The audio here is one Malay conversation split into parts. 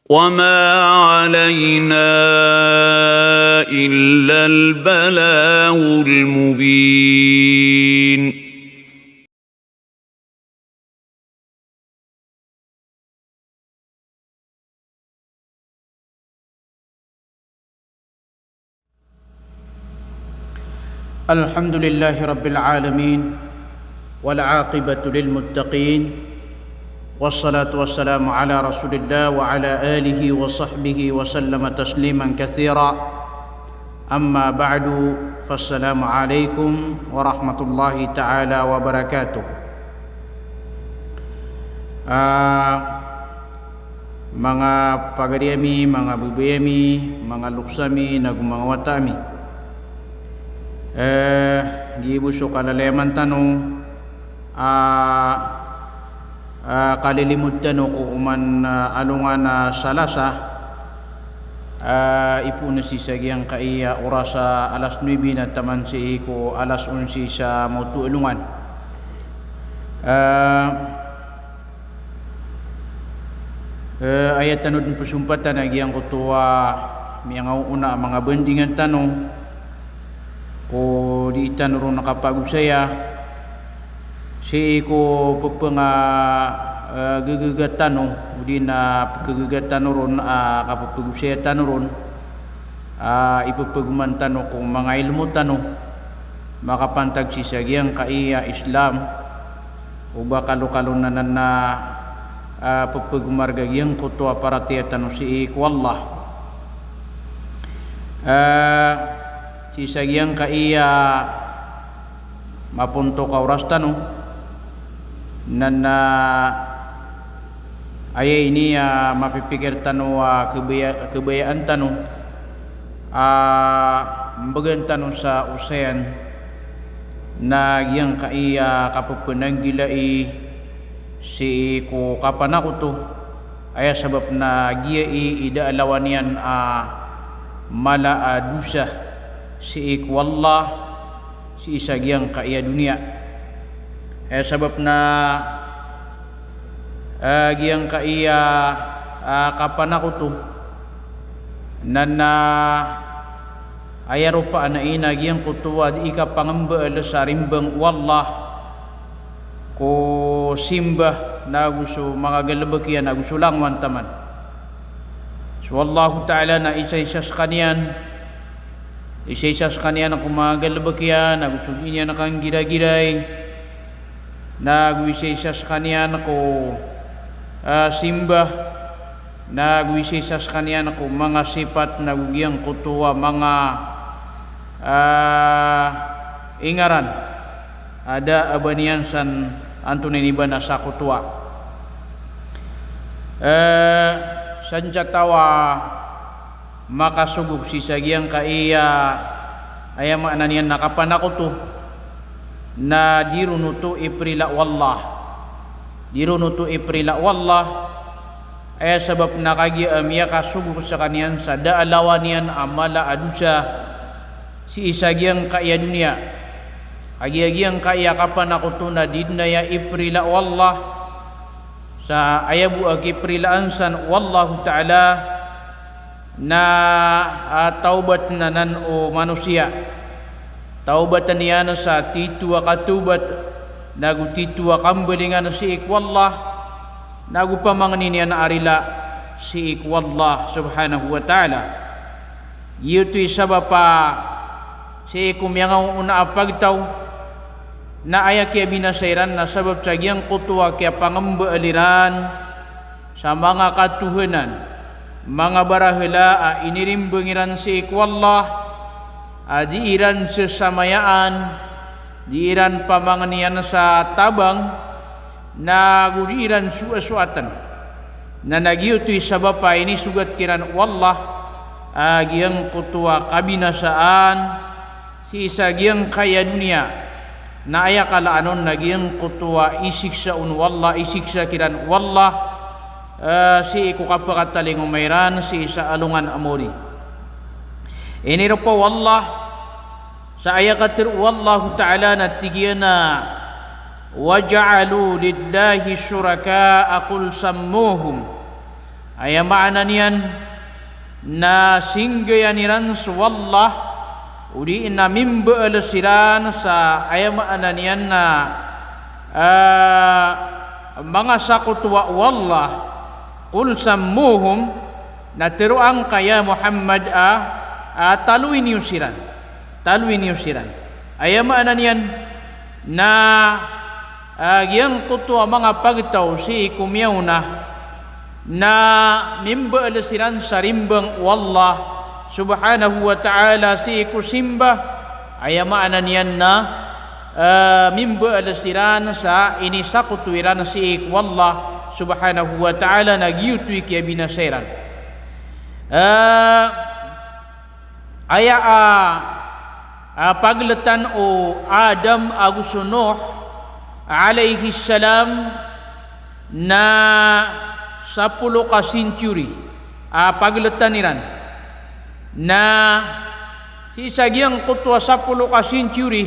وما علينا إلا البلاغ المبين. الحمد لله رب العالمين والعاقبة للمتقين والصلاة والسلام على رسول الله وعلى آله وصحبه وسلم تسليما كثيرا أما بعد فالسلام عليكم ورحمة الله تعالى وبركاته. Mga pagariami, mga bubuyami, mga luksami, nagumangawatami, gibuso kalaleman tanong kalilimut tanong ko uman alungan salasa ipuna si sagyang kaiya orasa alas 9 na taman si ko alas 11 sa motuulungan. Ayat tanod ng pusumpatan nagyang kutuwa miyang una mga bendingan tanong ko di tanuro nakapag-usaya si ko pupanga gagagatan no di na gagagatan ron kapag-usaya tanuron ipupaguman tanong kung mga ilmu tanong makapantag si sagyang kaiya Islam o ba kalukalunan na pupagumargagyang kutuwa para tiya tanong si ko Allah si sagyang kaiya mapunto ka oras tanong na ay ini mapipikir tanong kebayaan tanong mbagan tanong sa ocean na gyang kaiya kapupunang gilai si ko kapan ako to ay sabab na giyai ida alawanian mala dusa si ikwallah si isagyang kaiya dunia sabab na giyang kaiya kapan ako to na ayaro pa na ina giyang kutuwa di ikapangamba sa rimbang wallah ko simba na gusto mga galabakyan na gusto lang wantaman so wallahu ta'ala na isa-isa sa kaniyan isa-isa sa kaniya na kumagalabakyan na gusto niya na kang gira-giray na isa-isa sa kaniya na ko simba na isa-isa sa kaniya na ko mga sipat na gugyang kutuwa mga ingaran ada abanian san antunin iba na sa kutuwa sanjatawa makasugog si sagyang kaiya ayama na niyan nakapanako to na dirunuto iprila wallah dirunuto iprila wallah ay sabab nakagiam ya kasugog sa kaniyan sa daalawan niyan amala adusa si isagyang kaiya dunia agiagyang kaiya kapanako to na didnaya iprila wallah sa ayabu agiprilaan san wallahu ta'ala na taubat nanan o manusia taubatan niya sa titwa katubat nagu titwa kambelingan si ikwallah nagu pamangani niya na arila si ikwallah subhanahu wa ta'ala yuto'y sabapa si ikumyangaw una apagtaw na aya kaya binasairan na sabab sagyang kutuwa kaya pangamba aliran sa mga katuhanan mga barahila inirimbangiran si ikwallah diiran sa samayaan diiran pamanganian sa tabang na gudiran suasuatan na nagyuto'y sabapa ini sugat kiran wallah agiyang kutuwa kabinasaan si isagyang kaya dunia na aya kalaanon nagyang kutuwa isiksa wallah isiksa kiran wallah si ikukapakataling umayran si isa alungan amori ini rupa wallah sa ayakatir wallahu ta'ala natigiyana waja'alu lillahi syuraka'a qul sammuhum aya maana niyan na singgayaniran wallah udi na mimba alasiran sa aya maana niyan na mga sakutwa wallah qul sammuhum na teruang kaya Muhammad taluin yusiran aya maana niyan na yang kutwa mga pagtaw si kumyauna na mimba alasiran sa rimbang wallah subhanahu wa ta'ala si kusimba aya maana niyan na mimba alasiran sa inisakutwiran si wallah subhanahu wa ta'ala nagyutwi kaya binasiran aya pagletan o Adam aguso Nuh alaihi salam na 10 ka century pagletan niran na si sagyang kutwa 10 ka century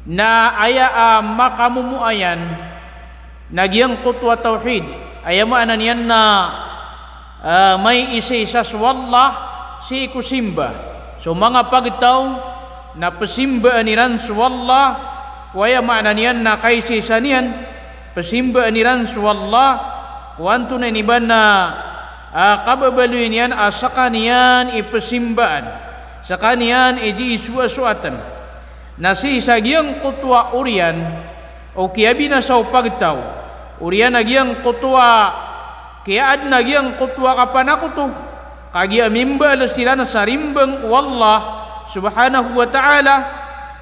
na aya makamumuayan nagyang kutwa tauhid aya maana niyan na may isa-isa wallah si kusimba so mga pagtaw na pasimba niran wallah waya maana niyan na kaysisa niyan pasimba niran wallah kuanto na niban na kababaluin niyan asaka niyan ipasimbaan saka niyan iji isuasuatan na si sagyang kutwa urian o kiyabi na sa pagtaw urian nagyang kutwa kiyaad nagyang kutwa kapanakuto kagi amimba alasira na sarimbang wallah subhanahu wa ta'ala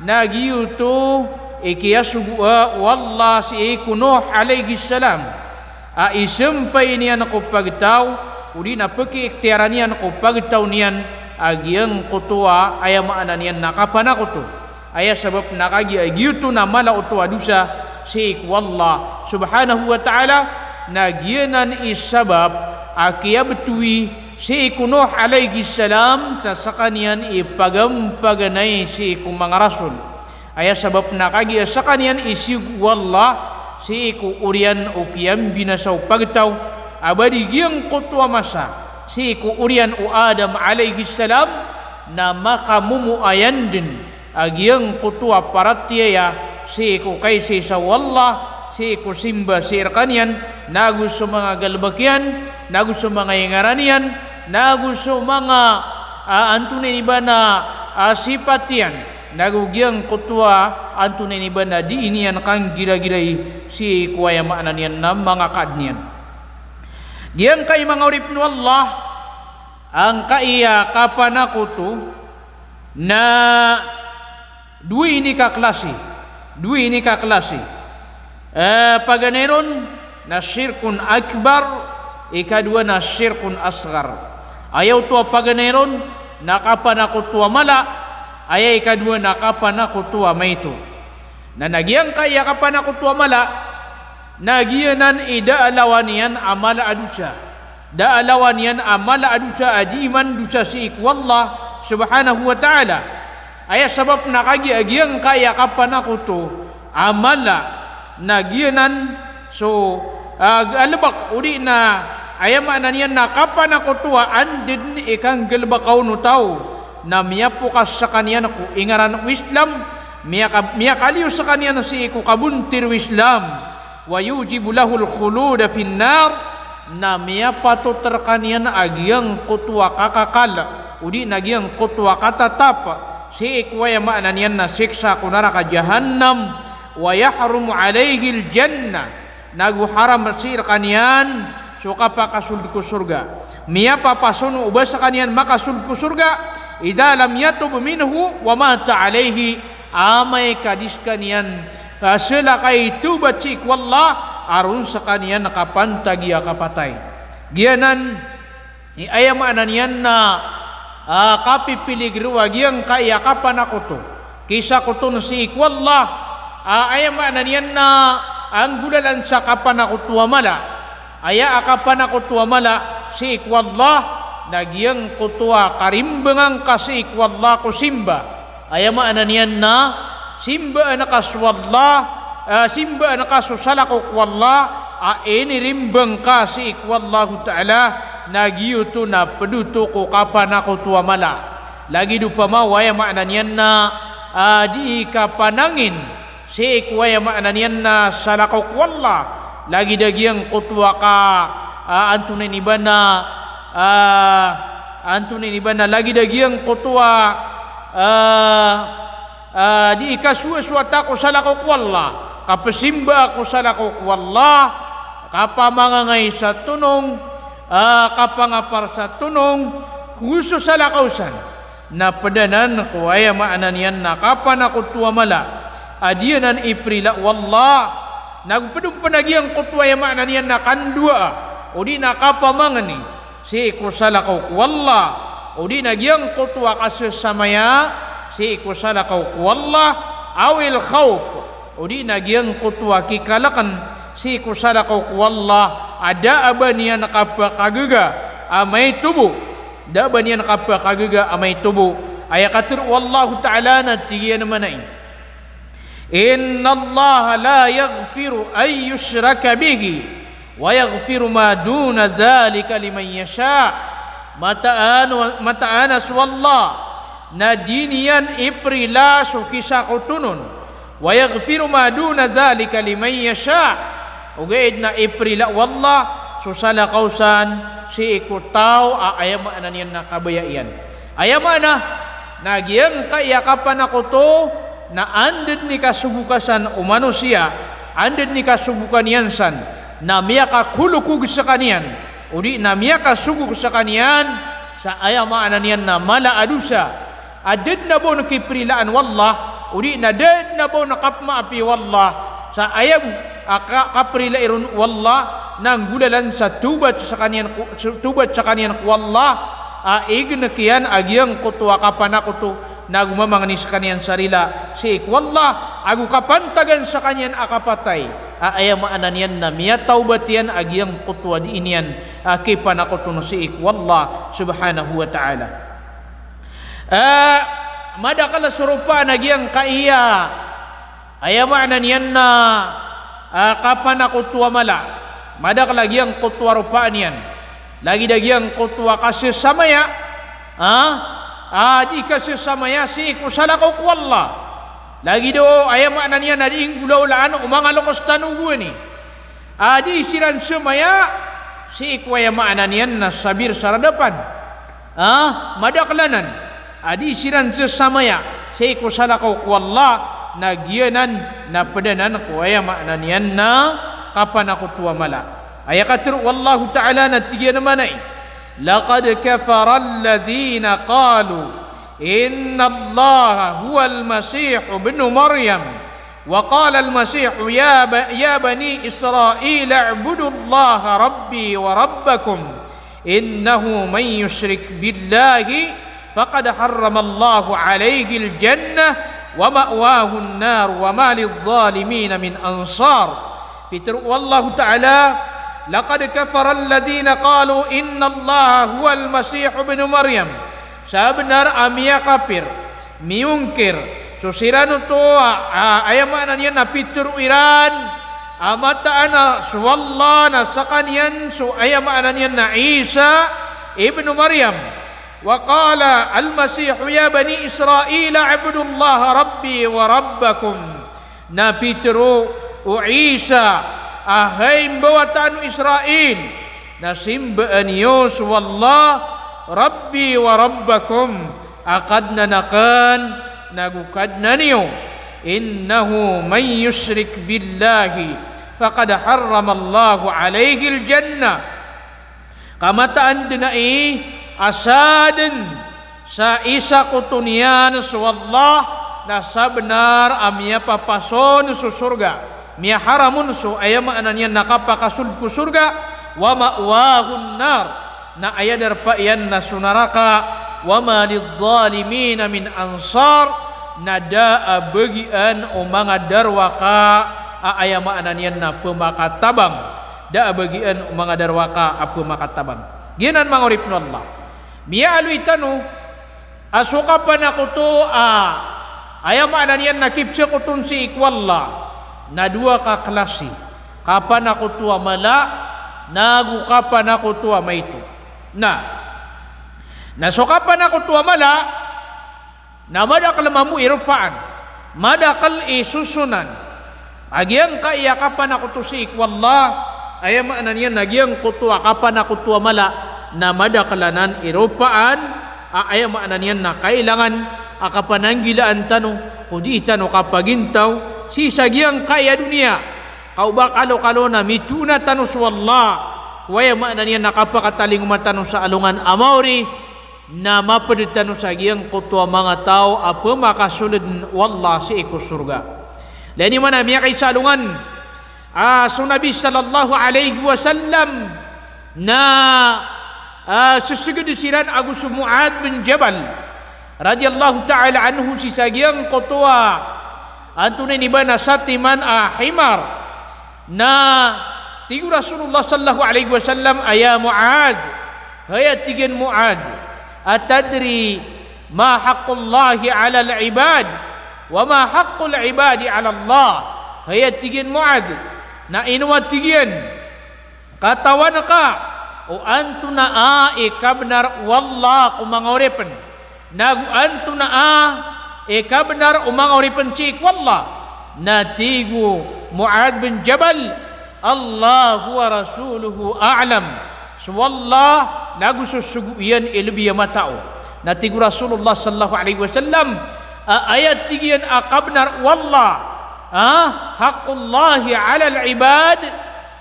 nagyuto ikiyasubuha wallah si Nuh alaihi salam isampay niyan ako pagtaw uli na pagkiiktiyaran niyan ako pagtaw niyan agyang kutwa aya maana niyan nakapanakuto aya sabab nakagi agyuto na malauto adusa si wallah subhanahu wa ta'ala nagyanan isabab akiyabtui si Nuh alaihi salam sa sakanian ipagampaganay si mga rasul aya sabab nakagi sakanian isig wallah si urian o kiyam binasaw pagtaw abadi giyang kutwa masa si urian o Adam alaihi salam na makamumuayan din agiyang kutwa paratiyaya si kaysi sa wallah si simba si irkanian nagus sa mga galbakyan nagus sa mga ingaranian nagus sa mga antunin iba na sipatian nagugyang kutwa antunin iba na di inian kang gira-giray si kuwaya maanan yan na mga kadnian giyang kay mga urip no Allah ang kaiya kapanakuto na dui ini ka klase paganeron na syirkun akbar ikadua na syirkun asgar ayaw to paganeron nakapanakutua mala ayaw ikadua nakapanakutua maito na nagyang kaya kapanakutua mala nagyanan idaalawan yan amala adusa daalawan yan amala adusa adiman dusa si ikwallah subhanahu wa ta'ala aya sabab nakagiagyang kaya kapanakuto amala nagyanan so galbak uli na ayaman na niyan na kapanakutua andin ikang galbakaw no tao na miyapukas sa kanya na ku ingaran Islam miyakaliw sa kanya na si iku kabuntir Islam wa yujibu lahul khuluda finnar na miyapatutar kanya na agyang kutua kakakala uli na agyang kutua katatapa si ikwaya maana niyan na siksa kunara ka jahannam wa yahrumu alayhi aljanna naguharam sir kanian suka pakasul ku surga miya papasun ubas kanian makasul ku surga idza lam yatub minhu wa mata alayhi amay kadis kanian sila kay tubat cik wallah arun sa kanian nakapantagi kapatay gianan ni ayam ananian na kapipiligru agyang kaya kapanakuto kisa kuton si ikwallah ayam ananian na ang gulalan sa kapanakutua mala aya akapanakutua mala si ikwallah nagyang kutua karimbangang kasi ikwallah kusimba ayam ananian na simba nakaswallah simba nakasusala ko kwallah ini rimbang kasih wallahu ta'ala nagiyo tu na peduto ko kapan ako tua mala lagi dupa mawaya makna niyan na di kapanangin si ikwaya makna niyan na salakaw kwalla lagi dagiang kutwa ka antunin ibana lagi dagiang kutwa di ikaswa-swata ko salakaw kwalla kapasimba ko salakaw kwalla kapamangangay sa tunong kapangapar sa tunong huso sa lakausan na padanan ko ay maanan yan na kapan ako tuwamala adiyanan iprila wallah nagpadung panagiang ko tuwa maanan yan na kandua o di nakapamangani si ko sa lakaw wallah o di nagyang ko tuwa kasasamaya si ko sa lakaw wallah awil khawf o di nagyang ko tuwa kikalakan si kusalakaw wallah ada aban niya nakapakagaga amay tubo da aban niya nakapakagaga amay tubo ay katir wallahu ta'ala na tigiyan naman ay inna allaha la yaghfiru ay yushraka bihi wa yaghfiru ma duna dhalika liman yasha mataanas wallah na diniyan iprila sukisa kutunun wa yaghfiru ma duna dhalika liman yasha ugaid na iprila wallah susala kausan si ikutaw ayama na niyan nakabayaian ayama na nagyang kayakapan ako to na andid ni kasubukasan o manusia andid ni kasubukan yansan na miya kakulukug sa kaniyan o di na miya kasugug sa kaniyan sa ayama na niyan na malaadusa adid na bo nakiprilaan wallah o di na did na bo nakapmaapi wallah sa ayam kaprila irun wallah nang gulalan sa tubat sa kanyan wallah ignakian agyang kutuwa kapan ako to nagumamangani sa kanyan sarila si wallah agu kapantagan sa kanyan akapatay ayamaanan yan na miya taubat yan agyang kutuwa di inian kipan ako to no si wallah subhanahu wa ta'ala madakala surupa nagyang kaiya ayamaanan yan na kapan ako tuwa mala madak lagi ang kutwa rupaan yan lagi lagi ang kutwa kasi samaya di kasi samaya si kusalakaw kwalla lagi do ayamanan yan na diing gulaw-laan umanga lokos tanugo ni di siran samaya si ikwayamanan yan na sabir saradapan madaklanan di siran samaya si kusalakaw kwalla nagyanan na padanan ko ay maanan yan na kapan ako tuwa mala ay katir wallahu ta'ala na tigyan naman ay laqad kafara alladhina qalu inna allaha huwa al-masih ibn maryam wa qala al-masih ya bani israil a'budu allaha rabbi wa rabbakum innahu man yushrik billahi faqad harrama allahu alayhi al-jannah ومأواه النار وما للظالمين من أنصار والله تعالى لقد كفر الذين قالوا إن الله هو المسيح ابن مريم سابنار أميا كافر ميونكر سوسيران تو أيامنا نينا بيتر إيران أمتا أنا سوالله نسقنيان سو أيامنا نينا عيسى ابن مريم وقال المسيح يا بني إسرائيل اعبدوا الله ربي وربكم نبيترو وعيسى أهيم بواتان إسرائيل نسيمبأن يوس والله ربي وربكم أقدنا نقان نقدنا نيو إنه من يشرك بالله فقد حرم الله عليه الجنة كما تأندنا asadin sa isa kutunian wallah na sabnar amya papason su surga miya haramun su ayama ananya nakapakasul ku surga wa ma'wahun nar na ayadar pa yan na sunaraka wa ma lidzalimin min ansar nada bagian o mga darwaka ayama ananya na pemakatabang da bagian o mga darwaka a pemakatabang ginan mangurip no Allah miya alu itanu asuka pa na kuto ayama na niyan nakipsa kutun si ikwalla na dua ka klase kapan ako tua mala nagu kapan ako tua maitu. Na so kapan ako tua mala na madakal mamu irupaan madakal isusunan agyang kaya kapan ako tusik wallah ayam anan yan nagyang kutua kapan ako tua mala na madakalanan irupaan ayam anan yan na kailangan akapananggilaan tano kudi tano kapagintaw si sagyang kaya dunia kau bakalo na mituna tano wallah waya anan yan nakapakataling matano sa alungan amauri na mapaditano sa giyang kutua mga tao apa makasulid wallah si iko surga. Lani mana miya kay salungan so Nabi sallallahu alaihi wasallam na susugod siran agus Muad bin Jabal radhiyallahu ta'ala anhu si sagiyang kutua antunay ni ba na satiman himar na tigu Rasulullah sallallahu alaihi wasallam aya Muad hayat tigan Muad atadri ma haqqullahi 'ala al-'ibad wa ma haqqul 'ibadi 'ala Allah hayat tigin Muad na inuwat tigin katawan ka o antuna ikabnar wallah kumangoripen nagu antuna ikabnar umangoripen sik wallah natigu Muad bin Jabal Allah wa rasuluhu a'lam wallah nagu susuguyan ilbiya matao natigu Rasulullah sallallahu alaihi wasallam ayat tigian akabnar wallah haqqullahi 'ala al-ibad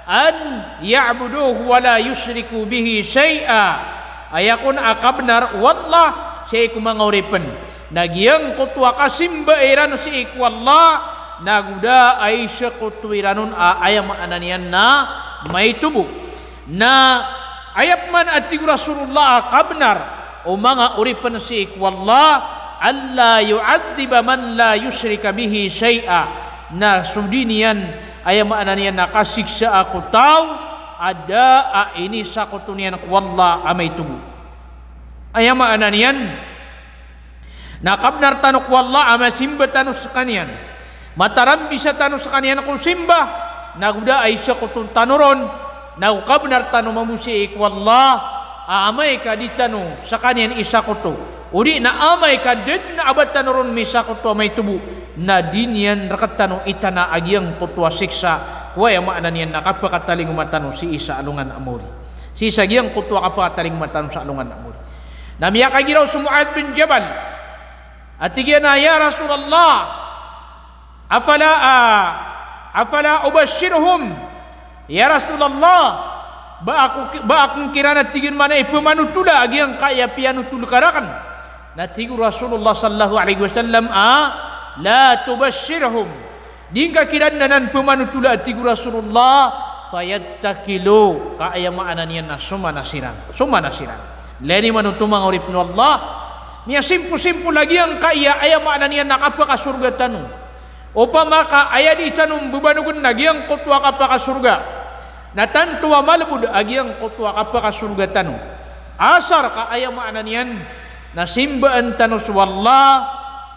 an ya'buduhu wa la yusyriku bihi syai'a ayakun akabnar wallah say kumangoripen nagyang kutua kasimba iran si wallah naguda ay siya kutuiranun ayam ananian na may tubo na ayat man atigu Rasulullah kabnar o mga uripan si wallah alla yu'adziba man la yusyrika bihi syai'a na sudinian ayam ananian nakasiksa aku tau ada ini sakutunian wallah amay tubu ayam ananian nakabnar tanuk wallah ama simba tanus sakanian mataram bisa tanus sakanian kung simba naguda ay sakutun tanuron na kabnar tano mamusik wallah amay ka di tano sa kanyan isa ko to uri na amay ka din na abad tano ron may isa ko to may tubo na din yan rakat tano itana agyang kutwa siksa kuwaya maanan yan nakapakataling matano si isa alungan amuri si isa agyang kutwa kapakataling matano sa alungan amuri namiya kagiraw sa Muad bin Jabal at igyan na ya Rasulullah afala ubashirhum ya Rasulullah ba akong kirana tigin mana ipamanutula agyang kaya pianutul karakan natigu Rasulullah sallallahu alaihi wasallam la tubashshirhum dingka kirananan pamanutula atigu Rasulullah fayattakilu kaya maanan yan na sumanasiran leni manutumang urip no Allah niya simple lagi ang kaya aya maanan yan nakapakasurga tanong opa maka aya di tanong bubanugun nagyang kutwa kapakasurga natantuwa malbud agyang kutwa kapakasurga tanong asar ka aya maanan yan na simbaan tanus wallah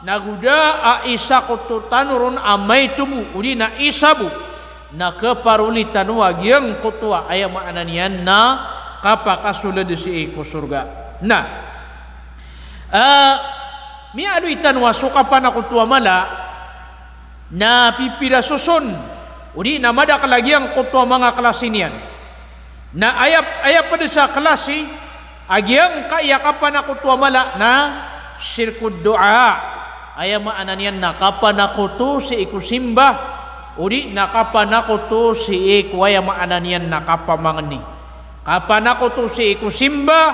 naguda isa kutu tanurun amay tubu uli na isabu na keparuli tanu agyang kutwa aya maanan yan na kapakasulad si iko surga na mialu itanwa sukapan ako tuwa mala na pipila susun udi na madak lagi ang kutwa mga klasinian na ayap pada sa klasi agyang kaiyakapan ako tuwa mala na sirkud doa ayam maanan yan nakapan ako to si iku simba udi nakapan ako to si iku ayam maanan yan nakapamangani kapan ako to si iku simba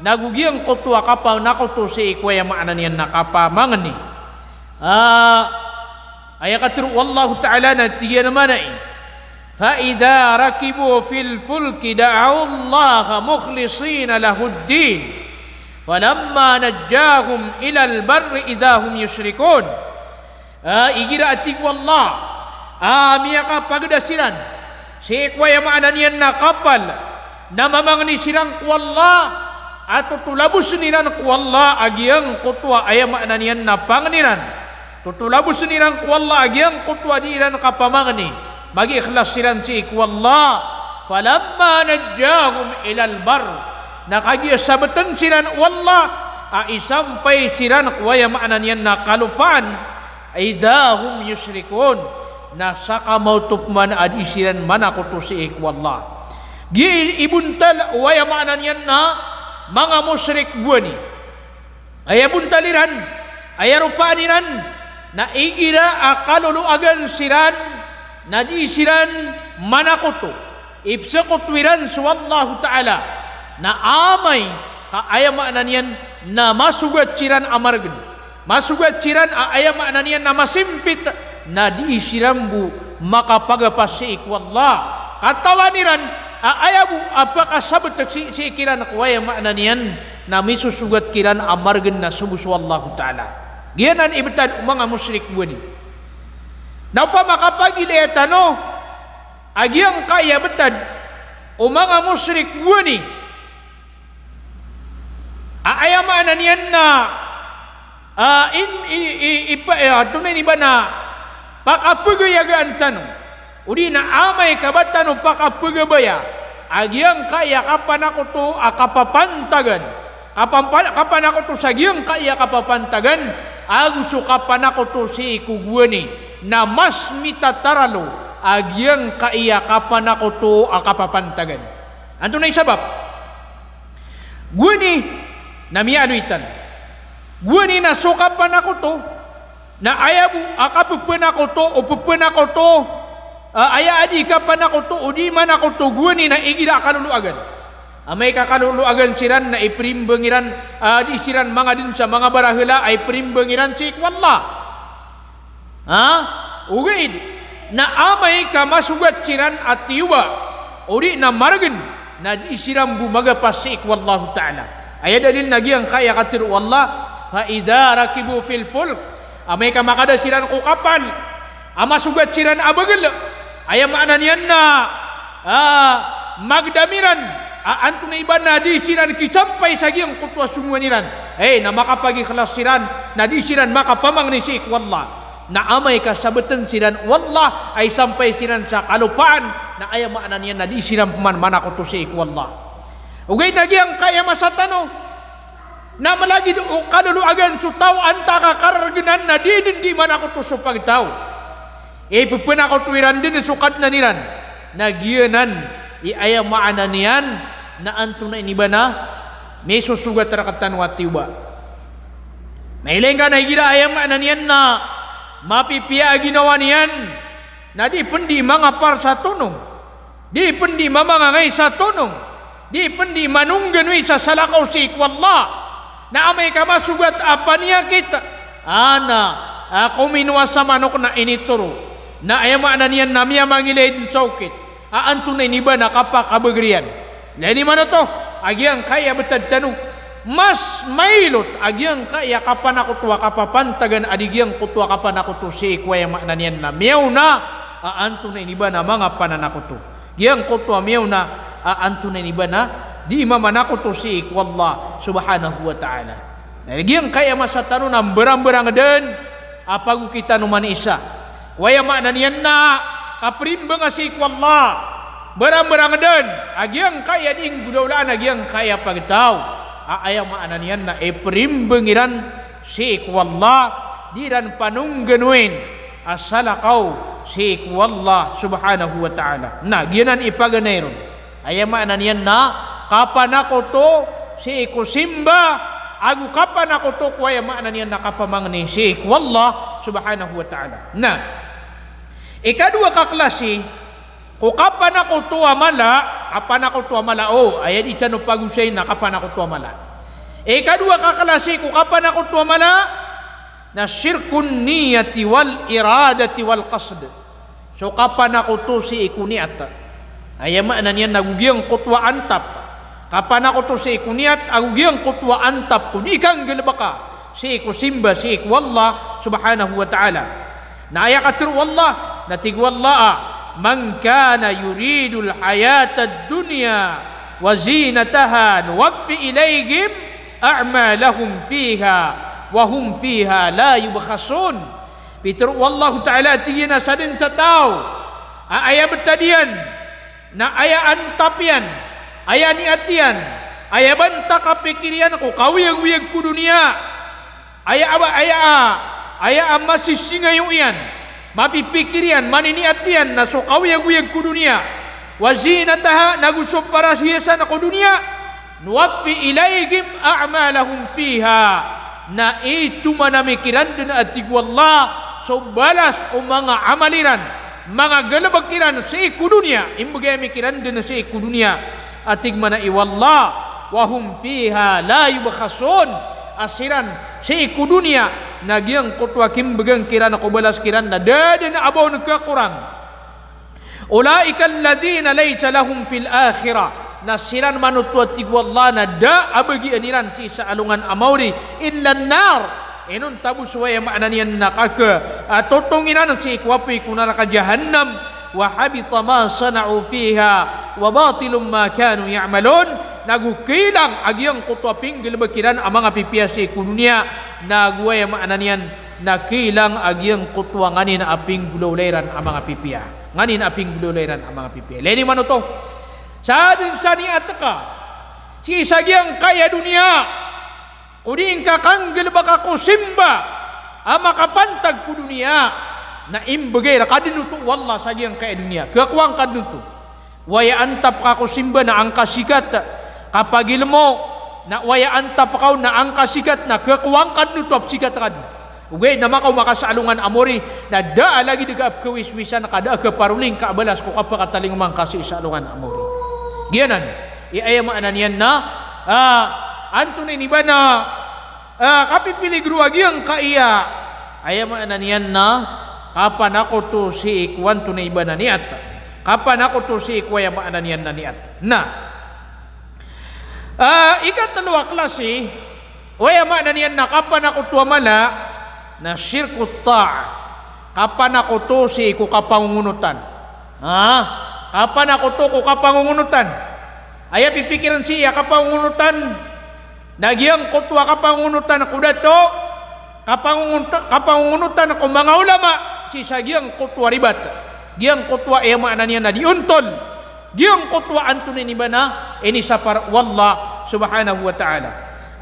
nagugyang kutwa kapan ako to si iku ayam maanan yan nakapamangani ayakatur wallahu ta'ala natiya naman فإذا ركبوا في الفلك دعوا الله مخلصين له الدين فلما نجاهم إلى البر إذا هم يشركون igira atik wallah miyaka pagdasiran si kwaya maananian na kapal na mamangni sirang wallah at tutulabus niran wallah agyang kutwa aya maananian na pangniran tutulabus niran wallah agyang kutwa di iran kapamangni bagi ikhlas siran si iku Allah. Falamma najjahum ilal bar, nakagiya sabatan siran wallah, ai sampai siran kuaya makna niyan na kalupaan, idahum yusyrikun, nasaka mautup man adi siran mana kutu si iku Allah. Gi ibuntal waya makna niyan na mga musyrik buani. Aya buntaliran, aya rupaniran, na igira akalulu agan siran, na di siran mana kutu. Ibsakutwiran suwallahu ta'ala na amay kaaya makna niyan na masugat ciran amargan, masugat ciran aaya makna niyan na masimpit na diisirambu makapagapasi ikwallah katawaniran aayabu apakah sabat si kiran kuaya makna niyan na misusugat kiran amargan na subuswallahu ta'ala. Giyanan ibtad mga musyrik buani na pa makapagili etano agyang kaya betad o mga musyrik buani aayama na niyan na tunay ba na pakapagayagaan tanong udi na amay kabatano pakapagabaya agyang kaya kapan ako to akapapantagan kapan ako to sa agyang kaya kapapantagan aguso kapan ako to si ikugwani na mas mitataralo agyang kaiyakapan ako to akapapantagan. Anto na isabab? Gwani na mialuitan. Gwani na sukapan ako to na ayabu akapupan ako to o pupan ako to aya adi kapan ako to o di man ako to gwani na igira kaluluagan. Amay kakaluluagan siran na iprimbengiran di siran mga din sa mga barahila ay primbengiran si ikwallah. Ugaid na amay ka masugat siran at tiyuba uri na maragin na isiram bumaga pasik wallahu ta'ala. Aya dalil nagyang kaya katir wallah fa idza rakibu fil fulk amay ka makada siran ko kapal masugat siran abagal aya makna niyan na magdamiran anto na iba na di siran kisampay sa giyang kutwa sumwaniran na makapagikhlas siran na di siran makapamang ni si wallah na amay kasabatan siran wallah ay sampai siran sa kalupaan na aya makna niyan na di siran man manako to si ikwallah. Ugay nagyang kaya masatano na malagi do kaluluagan su tao anta kakargenan na di manako to so pagtao. Pupunan ako tuwiran din sukat na niran nagyanan aya makna niyan na anto na iniba na may susugat rakatan watiba. Mailing ka na higira aya makna niyan na mapipiya ginawa niyan na di pendi mga par sa tunong, di pendi mamangangay sa tunong, di pendi manungganwi sa salakaw si ikwallah na amay ka masugat apa niya kita kuminwa sa manok na inituro na ayama na niyan na miya mangilayin saukit anto na iniba na kapakabagriyan lani man to agyang kaya betad tanong mas mailot agyang kaya kapan ako tuwa kapapantagan adigyang kutwa kapan ako to si ikwaya makna niyan na miyaw na anto na iniba na mga pananako to giyang kutwa miyaw na anto na iniba na di mamanako to si ikwallah subhanahu wa ta'ala. Giyang kaya masatano na berang-berang din apagu kita numan isa kwaya makna niyan na kaprimba nga si ikwallah berang-berang din agyang kaya ding gudaulaan agyang kaya pagtaw aya makna niyan na iprimbengiran si ikwallah diran panungganuin asalakaw si ikwallah subhanahu wa ta'ala. Na giyanan ipaganayron aya makna niyan na kapan ako to si ikusimba agu kapan ako to kwaya makna niyan na kapamangni si ikwallah subhanahu wa ta'ala. Na ikadua kaklase kung kapan ako to amala ayan itano pagusay na kapan ako to amala. Ikadua kaklase kung kapan ako to amala na syirkun niyati wal iradati wal qasd. So kapan ako to si ikuniat ayan makna niyan nagugyang kutwa antap kapan ako to si ikuniat agugyang kutwa antap kun ikang galbaka si ikusimba si ikwallah subhanahu wa ta'ala. Na aya katir wallah natigwallah man kana yuridul hayatad dunya wa zinataha nuwaffi ilayhim a'malahum fiha wa hum fiha la yubkhasun. Pitur wallahu ta'ala tiyana sadin sa tao aya betadian na aya antapian, aya niatian, aya banta kapikirian ko kawiyag-wiyag ku dunia, aya masih singayuyan, mapipikirian, maniniatian na so kawiyag-wiyag ku dunia, wazinataha nagusop para hiasan ako dunia, nuwaffi ilaihim a'malahum fiha, na itu manamikiran din atig wallah so balas o mga amaliran, mga galabakiran sa ikudunya, imbagay mikiran din sa ikudunya, atig mana iwallah, wahum fiha la yubakhasun, asiran sa ikudunya, nagyang kutwa kimbagang kiran ako balas kiran na dada na abaw nagkakurang. Ulaika alladhina laysa lahum fil akhirah, nasiran manutwa tigwallah na da abagi aniran si sa alungan amawri illa nar, inun tabu suwaya maananian nakaka totonginan si ikwapi kunara ka jahannam, wa habita ma sana'u fiha wa batilum ma kanu ya'malun, nagukilang agyang kutwaping gilbakiran ang mga pipiya si kudunya, naguwaya maananian nakilang agyang kutwa nganin aping gulawlayran ang mga pipiya, nganin aping gulawlayran ang mga pipiya. Leni manuto sa ading sani ataka si isagyang kaya dunia, kudiin ka kanggil baka kusimba ama kapantag ku dunia, na imbagay ra kadinuto wallah sagyang kaya dunia kakuang kadinuto, waya antap ka kusimba na ang kasikat kapag ilmo, na waya antap ka na ang kasikat na kakuang kadinuto ap sikat kad ugay na makaw makasalungan amori na daa lagi digap kawiswisan na kada kaparuling kaabalas ko kapakataling mang kasi salungan amori. Giyanan, iaya maanan yan na anto na iniba na kapipiligro agyang kaiya, aya maanan yan na kapan ako to si ikwan to na iba na niat, kapan ako to si ikwaya maanan yan na niat na ikatalawa klase, waya maanan yan na kapan ako to amala na syirkut ta'a, kapan ako to si iku kapangungunutan, kapan ako to ko kapangungunutan, aya pipikiran siya kapangungunutan, nagyang kutwa kapangungunutan ako dato, kapangungunutan ako mga ulama, si sagyang kutwa ribat, giyang kutwa iya maanan niya na diuntol, giyang kutwa antunin iba na ini sapar wallah subhanahu wa ta'ala.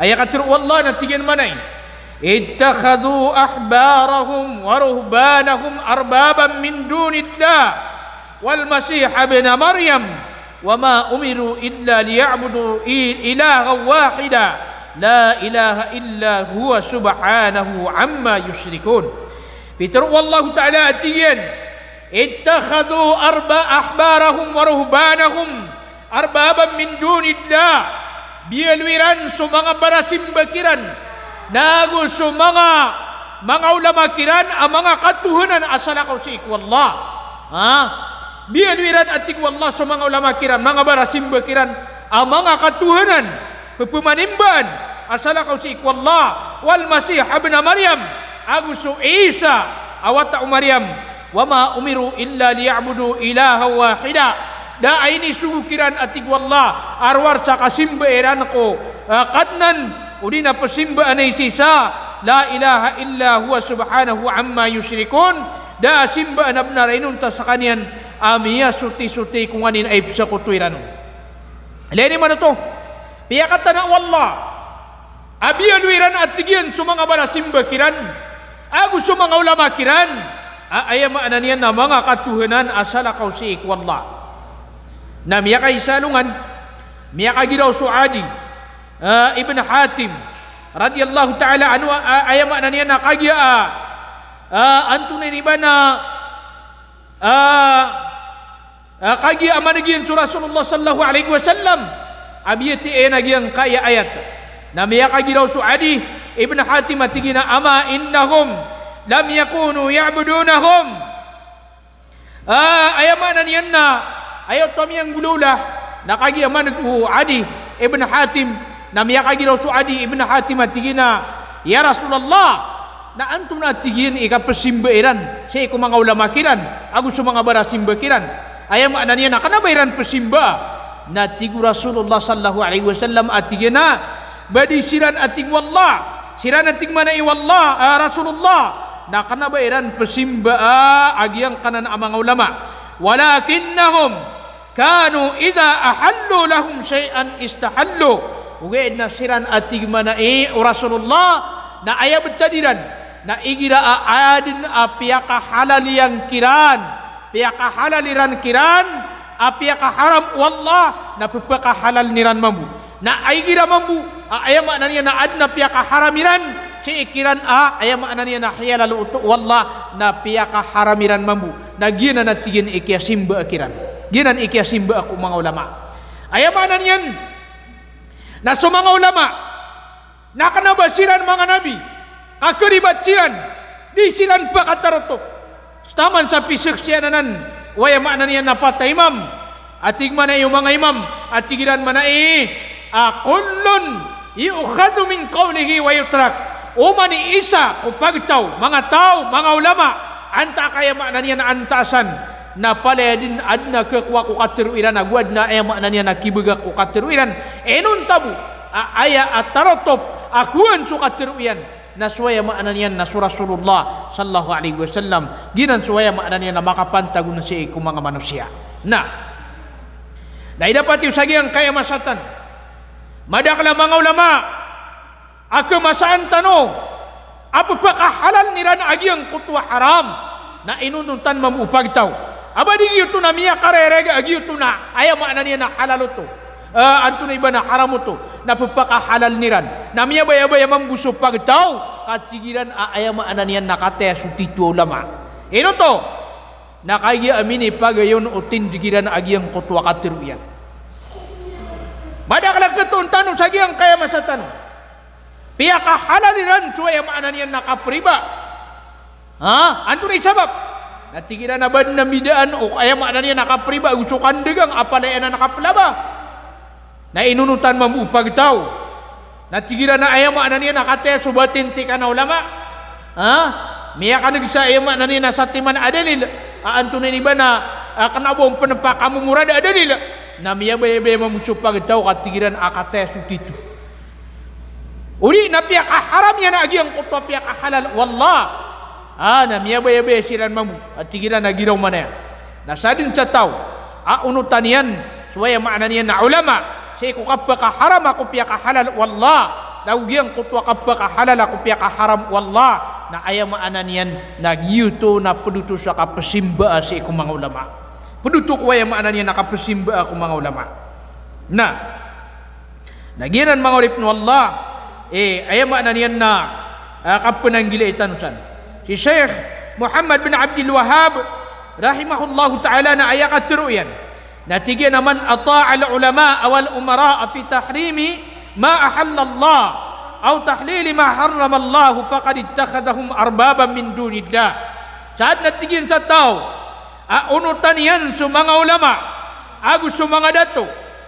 Aya katir wallah na tigyan manay, ittakhadhu ahbarahum wa ruhbanahum arbaban min dunillah wal masih ibn maryam wama umiru illa liya'budu ilahan wahida la ilaha illa huwa subhanahu amma yusyrikun. Fitur wallahu ta'ala atiyan ittakhadhu ahbarahum wa ruhbanahum arbaban min dunillah, bialwiran so mga barasimbakiran nago so mga ulama kiran ang mga katuhanan asalakaw si ikwallah, bialwiran atik wallah so mga ulama kiran, mga barasimba kiran ang mga katuhanan pepemanimbaan asalakaw si ikwallah, wal masih ibn maryam aguso Isa awata maryam, wama umiru illa liya'budu ilaha wahida, da ini sukiran atik wallah arwar sa kasimba eran ko kadnan udina pasimba anay sisa la ilaha illa huwa subhanahu amma yusyrikun, da simba anabna rainun ta sa kanyan amiya suti-suti kung anin ay sa kutuiran. Leni man ito piyakata na wallah abiyanuiran at tigyan sa mga barasimba kiran agus sa mga ulama kiran, ayamaanan yan na mga katuhanan asalakaw si ikwallah, na miyakay salungan miyakagiraw suadi ibn Hatim radiyallahu ta'ala anu ayamaanan yan na kagya antunay niba na kagya amanagyan sa Rasulullah sallallahu alaihi wasallam, abiyati nagyang kaya ayat na miyakagiraw suadi ibn Hatim atigina ama innahum lam yakunu ya'budunahum, ayamanan yan na ayaw tamiyang gulula nakagi aman adi ibn Hatim na miyakagi raw suadi ibn Hatim atigina ya Rasulullah na antum na tigin ikapasimbaeran sa iko mga ulama kiran agus mga barasimba kiran, ayam anan niya na kanabayran pasimba na tigu Rasulullah sallallahu alaihi wasallam atigina badi siran atig wallah siran atig mana iwallah Rasulullah na kanabayran pasimba agyang kanan ang mga ulama, walakinnahum kanu idza ahallu lahum syai'an istahallu uge nasiran atig mana Rasulullah na aya betadiran na igira adin apiaka halal yang kiran piaka halaliran kiran apiaka haram wallah na pepaka halal niran mambu na aigira mambu aya maknanya na adna piaka haramiran ci ikiran aya maknanya na halal utu wallah na piaka haramiran mambu na gina na tigin ikia simba akiran ginan ikia simba aku mga ulama aya maknanya na so mga ulama na kanabasiran mga nabi kakeribatsiran di silan pa katarotok taman sa pisaksyanan waya maknanya na patay imam atig mana yung mga imam atigiran mana kullun yu'khadhu min qawlihi wa yutrak umani isa kupagtaw mga tao mga ulama anta kaya maknanya na antasan na paledin adna kekwa ku katiruiran agwad na aya maknanya na kibega ku katiruiran enun tabu aya atarotop akuan su katiruiran na suwaya maknanya na Rasulullah sallallahu alaihi wasallam ginan suwaya maknanya na makapantagun na si mga manusia na dapat usagi ang kaya masatan madakla mga ulama ako masaan tano apa pa kahalal niran agi ang kutwa haram na inununtan mamupagtaw abadi ito na miya karerega agi ito na aya maknanya na halal ito anto na iba na haram ito na pagpaka halal niran na miya baya-baya mambuso pagtaw katigiran aya maknanya nakataya sutito ulama ino to nakagi amini pagayon utin digiran agi ang kutwa katiruyan madakala ketuntan usagi ang kaya masatan pia kahalaliran suaya maknanya nakapriba anto na isabab natigiran na ba na midaan o kaya maknanya nakapriba usukan degang apalaya na nakaplaba na inunutan mamupag tao natigiran na aya maknanya nakataya subatin tika na ulama miya ka nagsa aya maknanya na satiman adalil anto na iba na kanabong panapakamu adalil na miya baya-baya mamusupag tao katigiran akataya sutitu uli na piya kaharam yan agi ang kutwa piya kahalal wallah na miya baya-baya silan mamu at tigiran na ginaw man yan nasadin sa tao unutan yan suwaya maknanya na ulama siya kukappa kaharam ako piya kahalal wallah naugi ang kutwa kappa kahalal ako piya kaharam wallah na aya maanan yan nagyuto na peduto sa kapasimba si ikong mga ulama peduto ko aya maanan yan nakapasimba ako mga ulama na nagianan mga urip no Allah aya maanan yan na kapananggila itanusan si Syekh Muhammad bin Abdul Wahhab rahimahullahu ta'ala na aya katiruyan natigyan naman ata'al ulama wal umara fi tahrimi ma ahalla Allah aw tahlil ma harrama Allah faqad ittakhadhahum arbaban min dunillah saat natigyan sa tao unutan yan sa mga ulama agus sa mga dato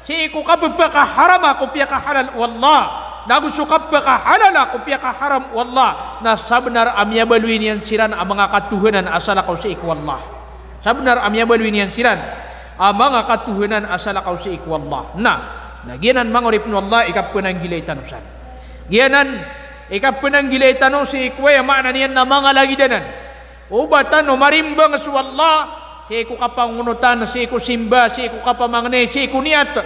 si iku kapagpaka harama kupiya ka halal wallah nagus sa kapagpaka halal kupiya ka haram wallah na sabnar amya baluin yan siran ang mga katuhanan asala ko si iku wallah sabnar amya baluin yan siran ang mga katuhanan asala ko si iku wallah na nagianan mga urip no Allah ikapunang gilay tanusan gianan ikapunang gilay tanu si ikwaya makna niyan na mga lagidanan ubatan no marimbang sa Allah si iku kapangunutan si iku simba si iku kapamangne si iku niat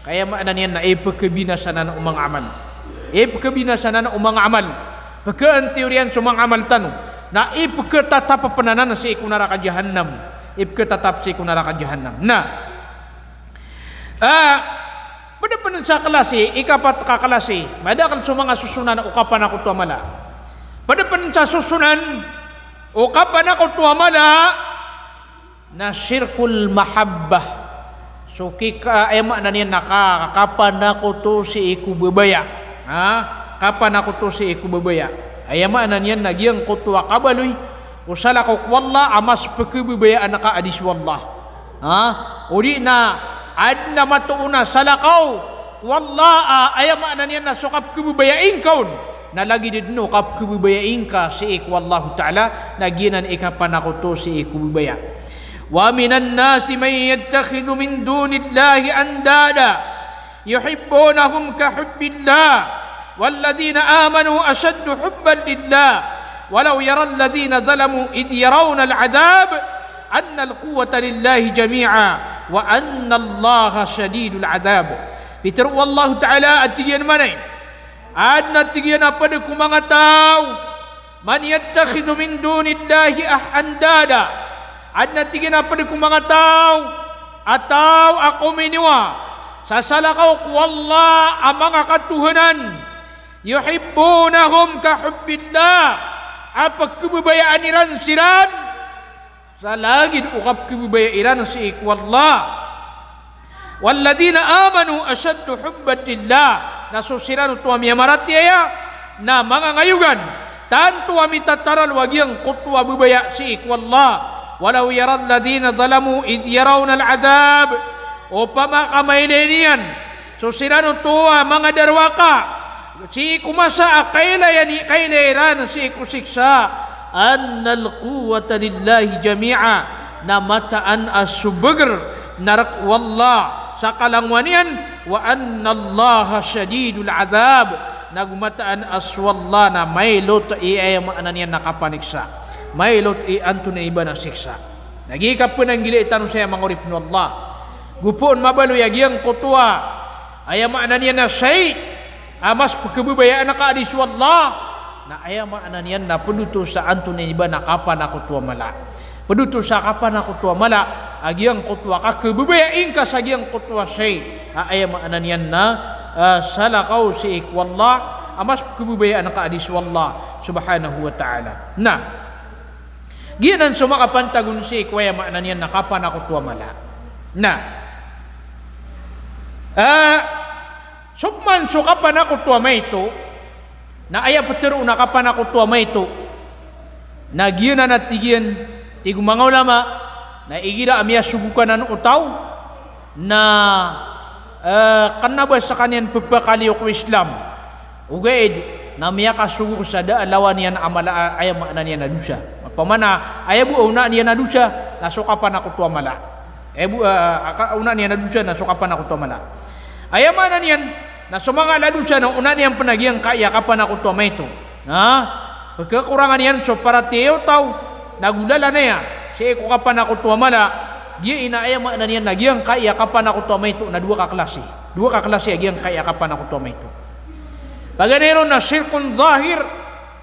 kaya makna niyan na ipakabinasanan umang amal ipakabinasanan umang amal pagkaan teorian sumang amal tanu na ipakatatap pananan si iku neraka jahannam ipakatatap si iku neraka jahannam na pada penan sa kalasi ikapat kakalasi madakal sa mga susunan ukapan ako tuamala pada penan sa susunan ukapan ako tuamala na syirkul mahabbah so kika ema na niya kapan ako to si iku bebaya kapan ako to si iku bebaya ayama na niya nagyang kutwa kabaloy usala ko wallah amas pekebebaya anaka adis wallah uri na adna matuuna salakaw wallah ayama na niya na sukap kebebayain kaun na lagi didno kap kebebayain ka si ik wallahu ta'ala naginan ikapan ako to si iku bebaya wa minan nasi man yattakhidhu min dunillahi andada yuhibbunahum ka hubbillah walladhina amanu ashaddu hubban lillah walau yara alladhina zalamu idh yarawna al'adab annal quwwata lillahi jami'a wa anna allaha syadidul adab. Bitir wallahu ta'ala atiyan manay adna tigiyan apa de kumanga tau man yattakhidhu min dunillahi andada adna tigiyan apa de kumanga tau atau aku miniwa sasalakaw wallah amanga katuhanan yuhibbunahum ka hubbillah apa kebebayaan iran siran salagid ukap kebebayaan iran si ikwallah walladina amanu asyaddu hubbatillah nasusiran tuami amarati ya na mga ngayugan tantu ami tataral wagyang kutwa bubaya si ikwallah walau yara alladina zalamu idh yarawna al-adab upama kamailenian susiran tuwa mga darwaka si kumasa kailairan si kusiksa annal quwwata lillahi jami'a na mataan as-subagr narak wallah sa kalangwanian wa anna allaha syadidul azab nagmataan aswallah na may lot ay maanan yan nakapaniksa may lot anto na iba na siksa nagikap po ng gili itanong siya mangurip no Allah gupoon mabalo yagyang kutwa ay maanan yan na say amas pagkabubayaan na kaadis wallah na ay maanan yan na penuto sa anto na iba nakapan na kutwa mala penuto sa kapan na kutwa mala agyang kutwa ka kebubayain ka sa agyang kutwa say ay maanan yan na salakaw si ikwallah amas kebubayaan na kaadis wallah subhanahu wa ta'ala na ginan sumakapantagun si ikwaya maanan yan na kapan na kutwa mala na sukman sukapan na kutwa mayto na aya patero na kapan na kutwa mayto na giyan na natigian tigo mga ulama na igira amya subukan ng utaw na kanabas sa kanyan pagpakaliw ko Islam ugaid na miya kasugo sa daalawan niyan amala ay maanan niya na dusya pamana ay bu una niya na dusya nasukapan ako tuwa mala una niya na dusya nasukapan ako tuwa mala ay maanan niyan na sumanga la dusya na una niyan panagiyang kaya kapan ako tuwa mayto pagkakurangan niyan so para tiyo taw nagulala na ya siya ko kapan ako tuwa mala giya inaaya maanan niyan nagyang kaya kapan ako tuwa mayto na dua ka klase agiyang kaya kapan ako tuwa mayto paganero na sirkun zahir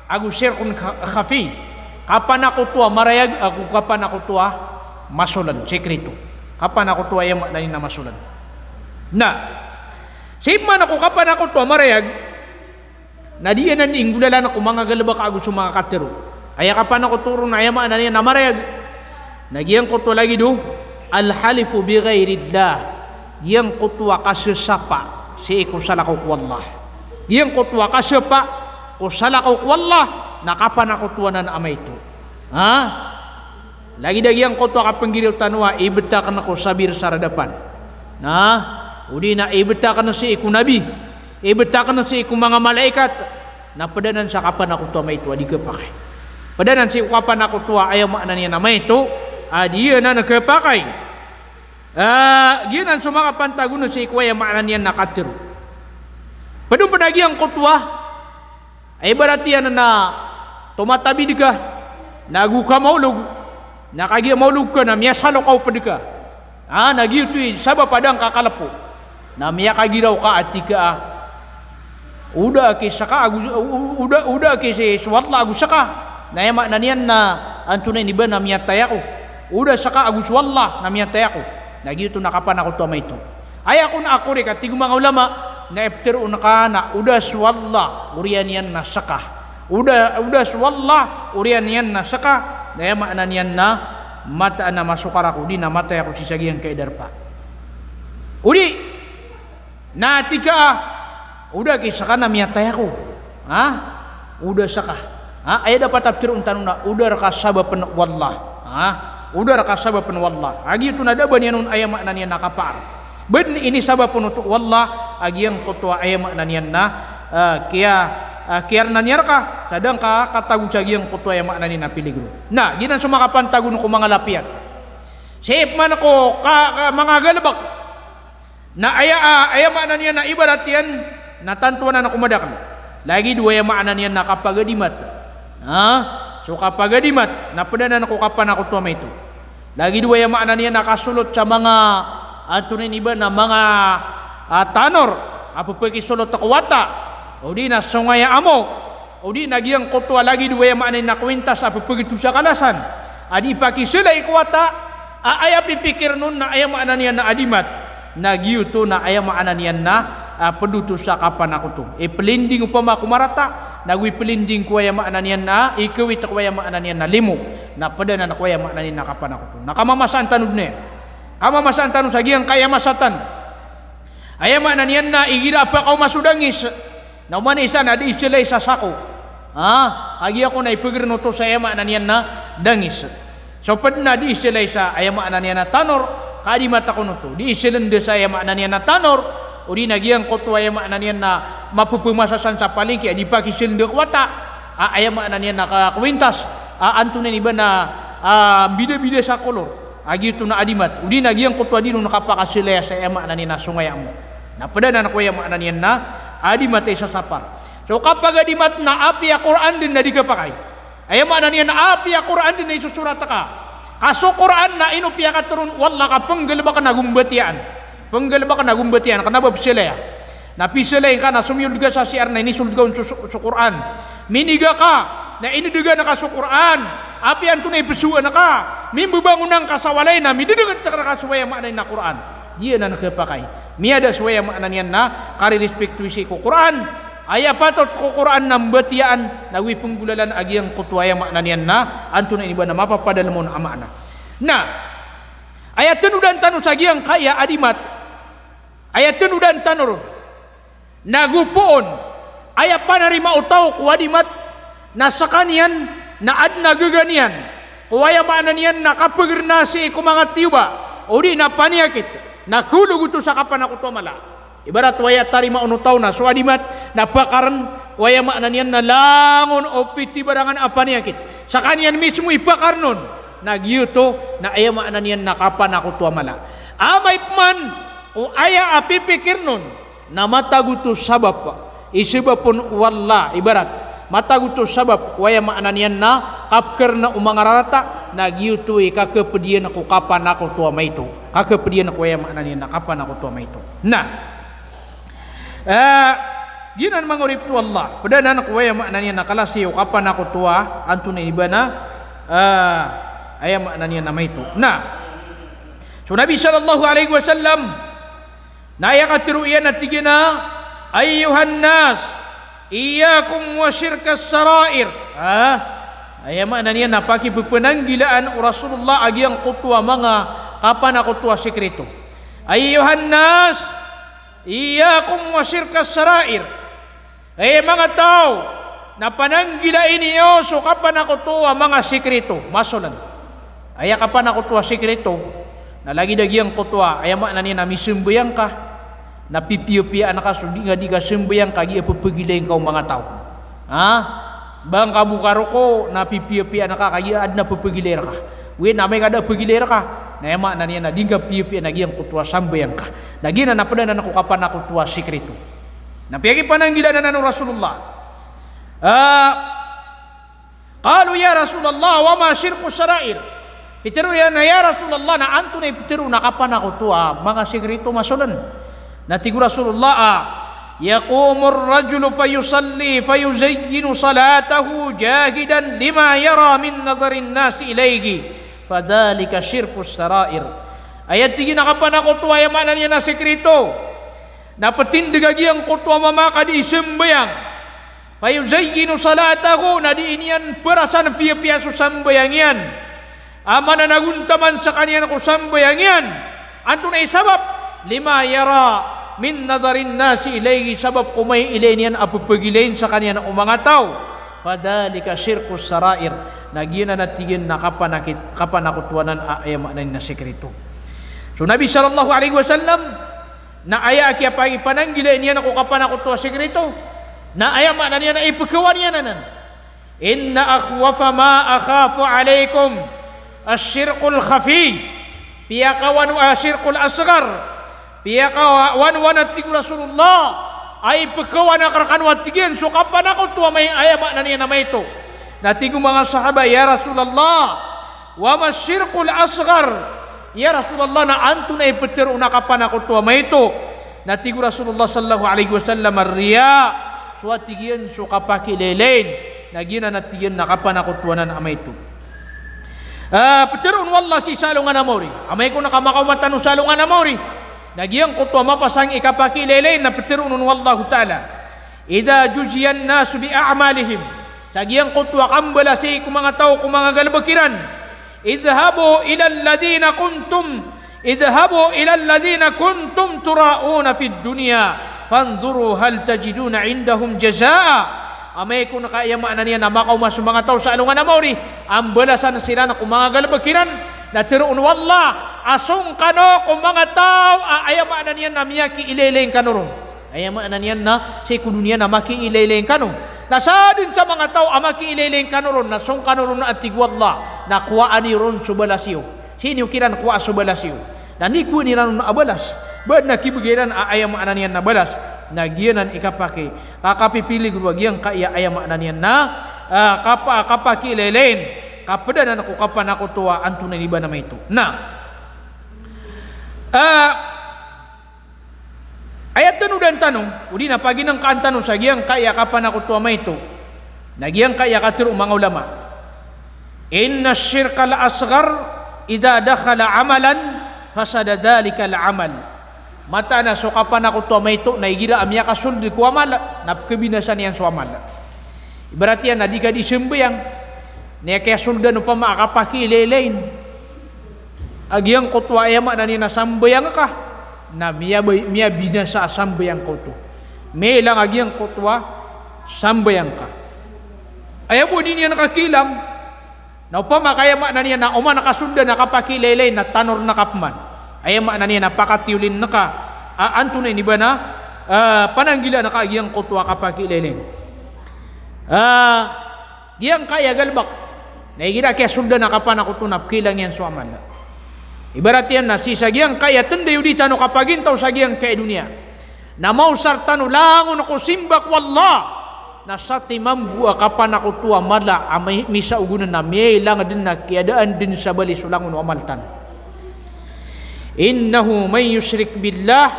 agu sirkun khafi kapan ako tuwa marayag aku kapan ako tuwa masulan sekreto kapan ako tuwa yung maknani na masulan na man ako kapan ako tuwa marayag na diyan na inggulalan ako mga galabak agu sa mga katero ay kapan ako turo na ayamaan na niya na marayag nagyang ko to lagi do alhalifu bi ghairillah giyang ko tuwa kasasapa si ikusala ko wallah giyang ko tuwa kasapa kusala ko wallah nakapan ako tuwa na amay ito lagi dagyang ko tuwa kapanggiriw tanwa ibetakan ako sabir sa radapan udi na ibetakan na si iku nabi ibetakan na si iku mga malaikat na padanan sa kapan ako tuwa may ito di kapakay padanan si kapan ako tuwa ayaw maanan niya na may ito diya na nagkapakay giyan ang sumakapantagun na si ikwaya maanan niya nakatiro padung padagi ang kutwa ay baratiyan na tumatabid ka nagu ka maulog nakagi maulog ka na miya salokaw pa di ka nagi ito'y saba padang kakalapo na miya kagiraw ka at tika uda kisaka uda kisi swatla agusaka na yama na niyan na antunay ni ba na miya tayako uda saka aguswalla na miya tayako nagi ito nakapan ako tuwa ito ay ako na ako rin katig mga ulama na eftero na ka na uda swalla uriyan yan na saka uda swalla uriyan yan na saka na yama na niyan na mata na masukar ako di na mata ako sisagyan kay darpa uli na tika udah kisah na miya tayako udah saka ay dapat tafsir untanong na udah rakasaba pen wallah udah rakasaba pen wallah agi itu nada banyanun ayam na niya nakapar ben ini sabab penutuk wallah agi yang kutwa ayam na niya na kiar na niya ka sadang ka katagu sagi yang kutwa ayam na niya napiligro na ginan sumakapan tagun ko mga lapiat sip man ako mga galabak na ayam na niya na ibarat yan natantuan na kumadakan lagi dua yang maanan yan nakapagadimat so kapagadimat napadanan ako kapan ako tuwa ito Lagi dua yang makna niya nakasulot sa mga atunin iba na mga tanor apa pakisulot takwata o di na sungaya amo o di nagyang kutwa lagi dua yang makna nakwintas apa pagitu sa kalasan adi pakisila ikwata aya pipikir nun na aya makna niya na adimat nagyo to na aya makna niya na peduto sa kapan ako to pelinding upama kumarata nagwi pelinding ko aya makna niya na ikawit ko aya makna niya na limo na padana na ko aya makna niya na kapan ako to nakamamasan tanud ne kamamasan tanud sagiang kaya masatan aya makna niya na igira pa kau masudangis na umanisa na di isilay sa sako agi ako na ipagirno to sa aya makna niya na dangis so pad na di isilay sa aya makna niya na tanor kadi mata ko no to di isilende sa aya makna niya na tanor o di nagyang kotwa aya makna niya na mapupumasasan sa palengke di pakisilende kwata aya makna niya na kakwintas antunin iba na bida-bida sa kolor agi ito na adimat udi nagyang kotwa di no nakapakasilaya sa aya makna niya na sungaya mo napadana na ko aya makna niya na adimat ay sasapar so kapag adimat na api a Quran din na di kapakay aya makna niya na api a Quran din na isusurat ka kaso Quran na inupiya ka turun wala ka panggalba ka nagumbatian penggalba ka nagumbatian kanaba pisilaya na pisilay ka na sumiyod ka sa siar na inisulod ka sa Quran miniga ka na iniduga na ka sa Quran api ang tunay pisuan na ka mimbubangunan ka sa walay na mididugat ka sa waya makna na Quran diya na nakapakay miyada sa waya makna niyan na karirespektuisi ko Quran aya patot ko Quran ng batian nagwi penggulalan agyang kutwaya makna niyan na antuna iba na mapapadala mo na amana na aya tenudan tanu sagiang kaya adimat aya tenudan tanur nagupoon aya panarima utaw ku adimat na sakanian na adna gaganian kuwaya makna niyan nakapagernasi ko mga tiuba o di na paniakit nakulog ito sa kapan ako mala ibarat waya tarima unutaw na so adimat napakaran waya makna niyan na langon o piti barangan apaniakit sa kanyan mismo ipakarnon nagyuto na aya makna niyan na kapan ako mala amay man o aya apipikir nun na mataguto sabab isibapun wala ibarat mataguto sabab waya makna niyan na kapker na umangarata nagyuto kakapedian ako kapan ako tuwa maito kakapedian ako waya makna niyan na kapan ako tuwa maito na ginan mangurip wallah padanan ako waya makna niyan na kalasiyo kapan ako tuwa antun iba na aya makna niyan na maito na so Nabi sallallahu alaihi wasallam na aya katiruyan at tigina ayyuhan nas iyakum wa syirkas sarair aya makna niyan na pakipupananggilaan o Rasulullah agyang kutwa mga kapan ako tuwa sekreto ayyuhan nas iyakum wa syirkas sarair ay mga tao na pananggilain niyo so kapan ako tuwa mga sekreto masolan aya kapan ako tuwa sekreto na lagi dagyang kutwa aya makna niyan na misumbayang ka na pipiyo-piya ka so di nga sembayang kagi papagilayin ka mga tao bang kabukaro ko na pipiyo-piya ka kagi ad na papagilayra ka we na may kada pagilayra ka na ema na niya na di nga piyo-piya nagyang kutwa sambayang ka lagi na napadana na ko kapan ako tuwa sekreto na piyagi pananggila na ng Rasulullah qalu ya Rasulullah wa ma syirku sarair pitero ya Rasulullah na anto na pitero na kapan ako tuwa mga sekreto masulan natigu Rasulullah yaqumur rajulu fayusalli fayuzayyinu salatahu jahidan lima yara min nazarin nasi ilayhi fadhalika syirkus sarair ayat tigi nakapan ako tuwa ya makna niya na sekreto na patindigagi ang kutwa mamaka di sembayang fayuzayyinu salatahu na di inian perasan piya-piya su sambayang yan amana naguntaman sa kanya ko sambayang yan anto na isabab lima yara min nadarin nasi ilayhi sabab kumay ilayin yan apupagilayin sa kanya ng mga tao fadhalika syirkus sarair nagyan na natigin na kapanakutwanan ayamanan na sekreto so Nabi sallallahu alaihi wasallam na aya kaya pananggilayin yan ako kapanakutwa sekreto na ayamanan yan na ipakawan yan nanan inna akhwafa ma akhafu alaikum asyirkul khafi piyakawan asyirkul asgar piyaka wan-wanat tigu Rasulullah ay pagkawan akarkan watigin so kapan ako tuwa may ayama na niya na may ito natigo mga sahaba ya Rasulullah wa masyirqul asghar. Ya Rasulullah na antuna ipeter una kapan aku tua maito. Na tigu Rasulullah sallallahu alaihi wasallam riya. Suatigian suka paki lelain. Nagina na tigian na kapan aku tua nan amaito. Peterun wallah si salungan amori. Amay ko nakamakaw matano salungan amori. Nagyang ko tua mapasang ikapaki lelain na peterun wallahu ta'ala. Idza juziyan nasu bi a'malihim. Sagiyang ko tua kambala si kumanga tao kumanga galbakiran. Idhabu ila alladhina kuntum turauna fid dunya fanzuru hal tajiduna indahum jazaa. Amay kung nakayama na niya na makaw mas mga tao sa alungan na mauri ang balasan sila na kung mga galabakiran na tiroon wallah asong kano kung mga tao ayama na niya na miyaki ileleng kano ron ayama na niya na sa ikudunya na maki ileleng kano nasa din sa mga tao amaki ileleng kano ron nasong kano ron na atig wallah na kuwaan ni ron subalasyo sino kiran kuwa subalasyo na ni kuwa nila ron abalas ba't nakibigiran ayama na niya na balas nagyanan ikapaki kakapipili gud wagyang kaya ayama na niya na kapaki lelain kapadanan ako kapan ako tuwa anto na iba na may ito na ayat dan tanong udi na pagi ng kantanong sa giyang kaya kapan ako tuwa may ito nagyang kaya katiro mga ulama inna syirka la asghar idha dakhala amalan fasada dhalika al amal mata na so kapan ako to may to naigira amya kasul di ko amal na kebinasan yan so amal ibarat yan na di ka disembayang niya kaya suldan pa makapaki lelain agyang ko to ayama na ni nasambayang ka na miya binasa sambayang ko to may lang agyang ko to sambayang ka ayaw mo din yan nakakilang na upama kaya ma na niya na uma nakasuldan nakapaki lelain na tanor nakapman ayam na niya napakatiulin na ka anto na iniba na pananggila na ka giyang kutwa kapaki leleng giyang kaya galbak naigira kaya sulda na kapan ako tunap kilang yan suaman ibarat yan na si sa giyang kaya tanda yun dita no kapagintaw sa giyang kaya dunia na mausar tano langon ako simbak wallah na sa timambu kapan ako tuwa mala misa ugunan na may lang din na kiadaan din sa bali sulangon o amaltan innahu may yushrik billah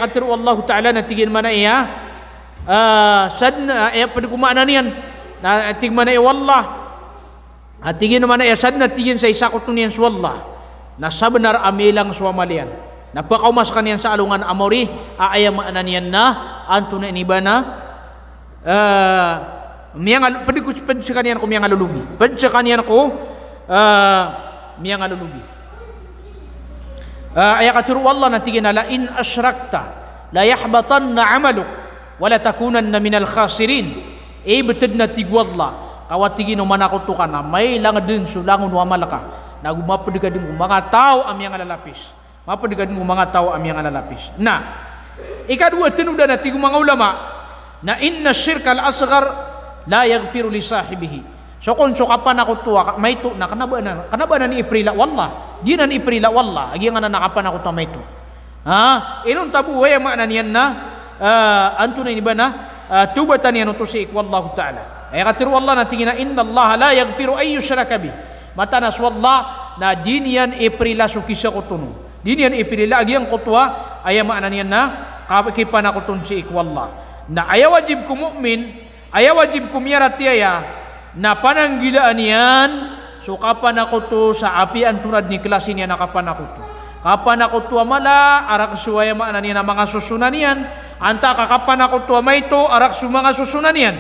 katir Allah Ta'ala natigin mana iya sadna pada kumana niyan natig mana iya wallah natigin mana iya sadna tigin sa isa kutunian sa wallah na sabenar amilang swamalian napakaumas kaniyan sa alungan amori aayam ananian na anto na inibana miyang pad sa kaniyan ko miyang alulugi pad sa kaniyan ko miyang alulugi ayakatur wallah natigin na la in asyrakta la yahbatanna amaluk wala takunanna minal khasirin betad na tigwallah kawatigin man ako to ka na may lang din sulangon wa malaka nagumapad din mga tao amyang alalapis mapad din mga tao amyang alalapis na ikadua tinuda na tigu mga ulama na inna syirka al asghar la yaghfiru li sahibihi so kung so kapan ako tuwa may to na kanabanan ni iprila wallah di nan iprila wallah agi nga na nakapan ako to may to inon tabu way ma niyan na anto na iba na tubatan yan to si wallahu ta'ala ay katir wallah na tingina inna Allah la yaghfiru ay yushraka bi matanas wallah na dinian iprila so kisa ko tuno dinian iprila agi ang kutwa ay ma niyan na kapipan ako ton si wallah na ay wajib ku mu'min ay wajib ku miyaratiya na pananggilaan yan so kapan ako to sa apian tunad ni klase niya na kapan ako to kapan ako to amala arak suwaya maana niya na mga susunan yan anta kakapan ako to may to arak su mga susunan yan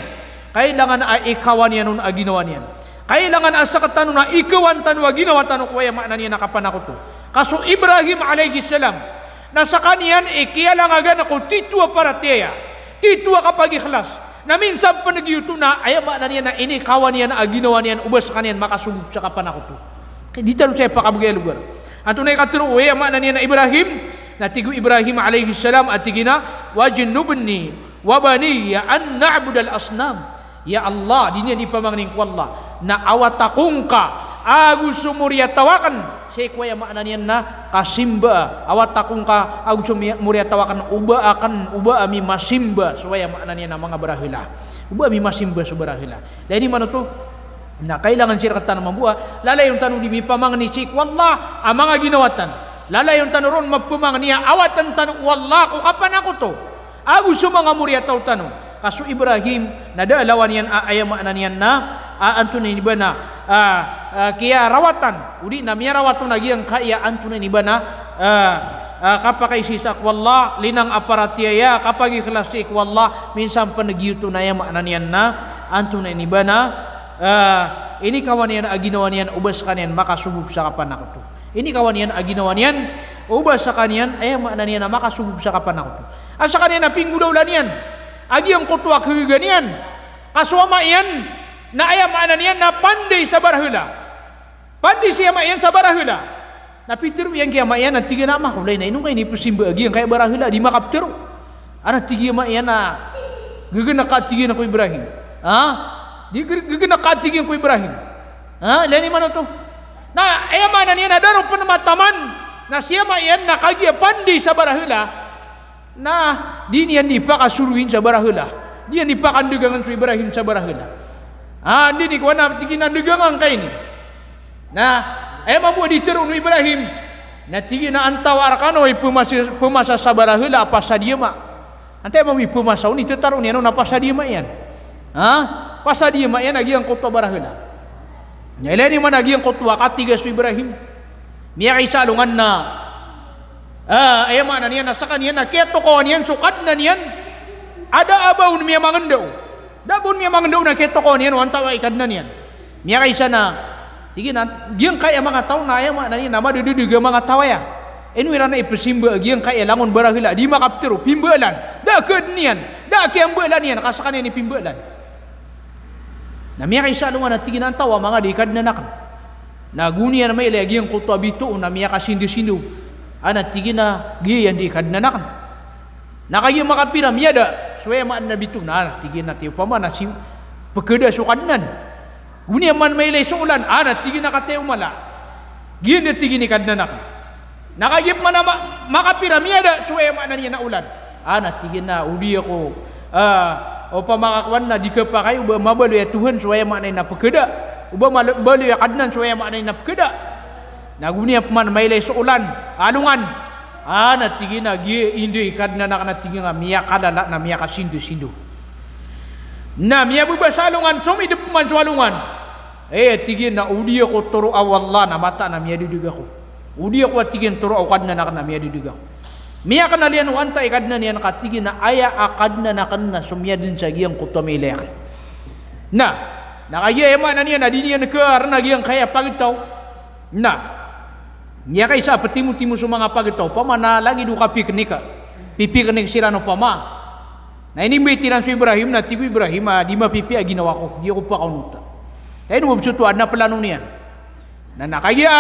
kailangan ay ikawan yan nun aginawan yan kailangan asa katano na ikawan tanwa ginawa tanong kuwaya maana niya na kapan ako to kaso Ibrahim alayhi salam nasa kaniyan ikiyalang agan ako titwa para tiya titwa kapag ikhlas na minsan pa nagyuto na ayama na niya na ini kawan niya na aginawa niya ubas sa kaniyan makasugod sa kapan ako to kaya dito siya pakabagay lugar ato na ikaturo ayama na niya na Ibrahim na tigo Ibrahim alayhi salam at tigina wajinubni wabaniya an na'bud al asnam ya Allah di niya di pamangning ko Allah na awatakong ka agus sumuriyatawakan siya kuya maana niyan na kasimba awatakong ka agus sumuriyatawakan uba ami masimba suwaya maana niyan na mga barahila uba ami masimba sa barahila dahil mana to Na kailangan sira tanong mambuha lalay yung tanong di mi pamang ni sik wallah amang ginawatan lalay yung tanong ron magpumang niya awatan tanong wallah ko kapan ako to ako sumanga muriya taw tanong kaso Ibrahim nadaalawan yan ayamanan yan na anto ni ba na kaya rawatan udi na miya rawaton nagyang kaya anto ni ba na kapag isisak wallah linang aparatiyaya kapag ikhlasik wallah minsan panagiyuto na ayamanan yan na anto ni ba na ini kawan yan aginawan yan ubas kanyan makasubog sa kapan ako to ini kawan yan aginawan yan ubas sa kanyan ayamanan yan na makasubog sa kapan ako to at sa kanyan na pinggulaulan yan agi ang kutuwa kaganyan kaswama yan na ayamanan yan na pandai sa barahula pandai siya yan sa barahula na pitir yang kaya yan na tiga nama kulay na inong kayo ni pusimba agi ang kaya barahula di makaptero ana tiga yan na gagana ka tiga na ko Ibrahim di gagana ka tiga ko Ibrahim lani man to na ayamanan yan na daro panamataman na siya yan na kagi pandai sa barahula na di niyan di pa kasuruhin sa barahula di yan di pa kandugangan sa Ibrahim sa barahula di ni ko na tiginandugangan kay ni na ay mabuha di terun Ibrahim na tigi na antawar kano ay pumasa sa barahula apa sa diya ma antay mawi pumasa ni tetarun yan na pa sa diya ma yan pa sa diya ma yan agi ang kutwa barahula nyailan ni man agi ang kutwa katiga sa Ibrahim miya kay salungan na ayamanan yan nasa kanyan na keto ko niyan sukat na niyan ada abaw niya mangandaw dabon niya mangandaw na keto ko niyan wantawa ikad na niyan niya kaysa na sige na giyang kaya mga tao na ayamanan yan na madududuga mga tawa ya enwira na ipasimba giyang kaya langon barahila di makaptero pimbalan da ked niyan da kaya ambalan niyan kasa kanyan ni pimbalan na miya kaysa lungan na tigin ang tawa mga dikad na nakan nagunian na may ilagi ang kutwa bito na miya kasindu-sindu ana tigina giyan di kadnanakan nakagi makapira miyada suwe man na bitung na tigina tiyo pa man si pekeda sukadnan guni man may lesulan ana tigina kateo mala giyan di tigini kadnanakan nakagi man makapira miyada suwe man niya na ulan ana tigina udi ako o pamakakwan na di kapakay uba mabalo ya Tuhan suwe man na pekeda uba mabalo ya kadnan suwe man na pekeda nagunia paman mailay suulan alungan na tigi na gi indi kad na tigi nga miya kalala na miya kasindu-sindu na miya bubasa alungan sumi de paman sualungan tigi na udi ko turu awalla na mata na miya diduga ko udi ko tigi turu awkad na miya diduga ko miya kanalian wanta ikad na niyan katigi na aya akad na na sumya din sa giyang kutomilek na nakayema na niyan na diniyan ke arna giyang kaya pagitaw na niya kay sa patimu-timu sa mga pagitaw pamana lagi do ka piknik pipiknik sila no pama na inimbiti lang si Ibrahim na tigo Ibrahim di mapipi ginawa ko di ako pa kaunuta kaya nung mabsutuan na plano niyan na nakaya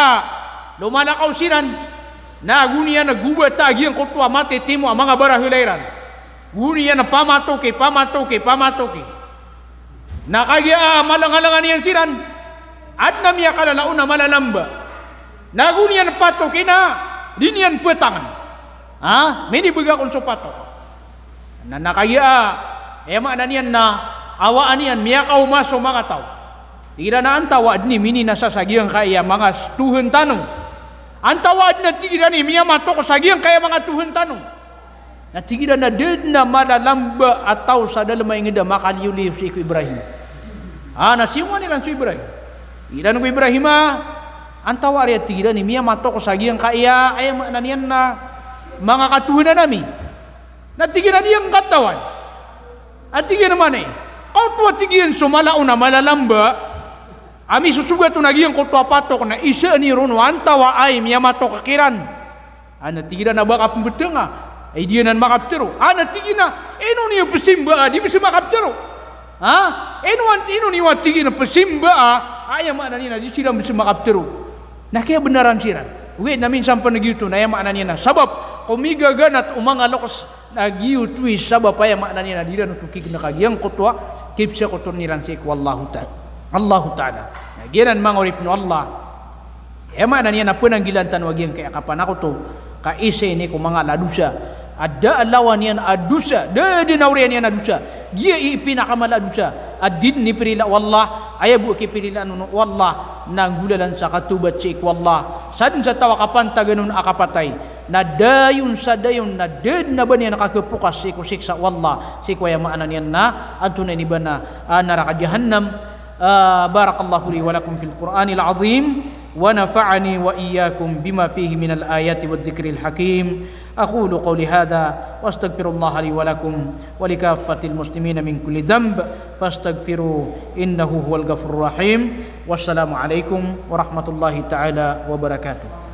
lumalakaw sinan na guniya nagubat tagi ang kutwa mati timo ang mga barahulairan guniya na pamatoke nakaya malangalangan niyan sinan at na miya kalalaon na malalamba nagunian patok ina dinian petangan meni bega kon so patok na nakaya ema nian na awaan nian miya kau maso mga tao tira na antawa ni mini nasasagiang kaya mga Tuhan tanong antawa na tira ni miya matok sagiang kaya mga Tuhan tanong na tira na ded na malalamba ataw sa dalam ingida makaliuli si Ibrahim nasiwan nilan si Ibrahim tira no Ibrahim antawa rin tira ni miya matok sagiang kaya ay mananian na mga katuhunan nami natigyan na niyang katawan at tigyan naman kau tuwa tigyan sumalao na malalamba ami susugat to nagiyang kutuwa patok na isa ni ron antawa ay miya matok kakiran natigyan na baka pembeteng ay diyan na makaptero natigyan na ino niya pasimba di bisa makaptero ino niya tigyan na pasimba ay mananian na di sila bisa makaptero na kaya benaran siran uwi namin sampai nagyuto na yung maknanya na sabab kumigagan at umangalok nagyuto sabab pa yung maknanya na diran utukik na kagiyang kutwa kipsa kutur niran si Allahu Ta'ala nagyanan mga urip no Allah yung maknanya na penanggilan tanwagyan kaya kapan ako to kaisa ini ko mga ladusa ada alawan yan adusa da dinawriyan yan adusa giya ipinakamala adusa adin ni perila wallah aya bu ki pilihan nu wallah nang gudalan sa katubat cik wallah sadin sa tawa kapan taganun akapatai na dayun sadayun na ded na bani nakakepukas siku siksa wallah siku aya maanan yan na antuna ni bana neraka jahannam. barakallahu li wa lakum fil Qur'anil azim wa nafa'ani wa iyyakum bima fihi minal ayati wadh-dhikril hakim. aqulu qawli hadha wa astaghfirullah li wa lakum wa likaffatil muslimina min kulli dhanb fastaghfiru innahu huwal ghafurur rahim. Wassalamu alaikum warahmatullahi taala wabarakatuh.